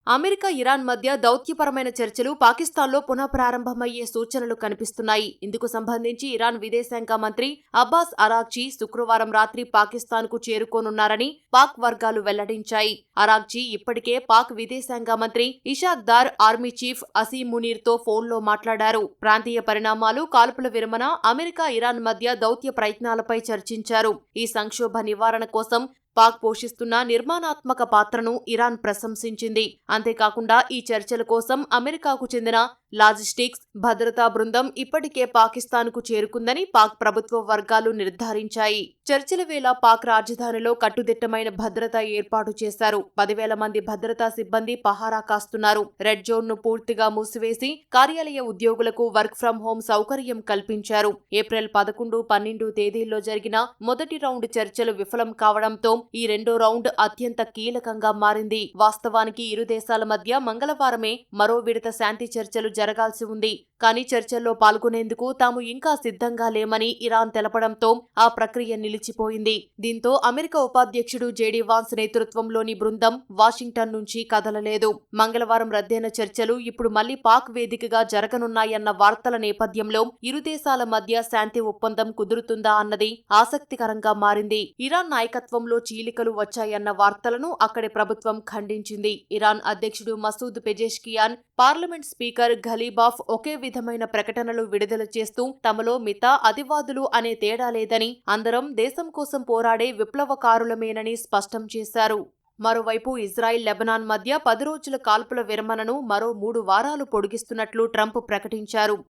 America, Iran మధ్య దౌత్యపరమైన చర్చలు పాకిస్తాన్లో పునఃప్రారంభమయ్యే సూచనలు కనిపిస్తున్నాయి. ఇందుకు సంబంధించి ఇరాన్ విదేశాంగ మంత్రి అబ్బాస్ అరాగ్చీ శుక్రవారం రాత్రి పాకిస్తాన్కు చేరుకోనున్నారని పాక్ వర్గాలు వెల్లడించాయి. అరాగ్చీ ఇప్పటికే పాక్ విదేశాంగ మంత్రి ఇషాక్ దార్, ఆర్మీ చీఫ్ అసీం మునీర్తో ఫోన్లో మాట్లాడారు. ప్రాంతీయ పరిణామాలు, కాల్పుల విరమణ, అమెరికా, ఇరాన్ మధ్య దౌత్య ప్రయత్నాలపై చర్చించారు. ఈ సంక్షోభ నివారణ కోసం పాక్ పోషిస్తున్న నిర్మాణాత్మక పాత్రను ఇరాన్ ప్రశంసించింది. అంతేకాకుండా ఈ చర్చల కోసం అమెరికాకు చెందిన లాజిస్టిక్స్, భద్రతా బృందం ఇప్పటికే పాకిస్తాన్కు చేరుకుందని పాక్ ప్రభుత్వ వర్గాలు నిర్ధారించాయి. చర్చల వేళ పాక్ రాజధానిలో కట్టుదిట్టమైన భద్రత ఏర్పాటు చేశారు. 10,000 మంది భద్రతా సిబ్బంది పహారా కాస్తున్నారు. రెడ్ జోన్ను పూర్తిగా మూసివేసి కార్యాలయ ఉద్యోగులకు వర్క్ ఫ్రం హోం సౌకర్యం కల్పించారు. ఏప్రిల్ 11, 12 తేదీల్లో జరిగిన మొదటి రౌండ్ చర్చలు విఫలం కావడంతో ఈ రెండో రౌండ్ అత్యంత కీలకంగా మారింది. వాస్తవానికి ఇరు దేశాల మధ్య మంగళవారమే మరో విడత శాంతి చర్చలు జరగాల్సి ఉంది. కానీ చర్చల్లో పాల్గొనేందుకు తాము ఇంకా సిద్ధంగా లేమని ఇరాన్ తెలపడంతో ఆ ప్రక్రియ నిలిచిపోయింది. దీంతో అమెరికా ఉపాధ్యక్షుడు జేడీ వాన్స్ నేతృత్వంలోని బృందం వాషింగ్టన్ నుంచి కదలలేదు. మంగళవారం రద్దయిన చర్చలు ఇప్పుడు మళ్లీ పాక్ వేదికగా జరగనున్నాయన్న వార్తల నేపథ్యంలో ఇరు దేశాల మధ్య శాంతి ఒప్పందం కుదురుతుందా అన్నది ఆసక్తికరంగా మారింది. ఇరాన్ నాయకత్వంలో చీలికలు వచ్చాయన్న వార్తలను అక్కడి ప్రభుత్వం ఖండించింది. ఇరాన్ అధ్యక్షుడు మసూద్ పెజెష్కియాన్, పార్లమెంట్ స్పీకర్ ఘలీబాఫ్ ఒకే విధమైన ప్రకటనలు విడుదల చేస్తూ తమలో మిత, అతివాదులు అనే తేడా లేదని, అందరం దేశం కోసం పోరాడే విప్లవకారులమేనని స్పష్టం చేశారు. మరోవైపు ఇజ్రాయిల్, లెబనాన్ మధ్య 10 రోజుల కాల్పుల విరమణను మరో 3 వారాలు పొడిగిస్తున్నట్లు ట్రంప్ ప్రకటించారు.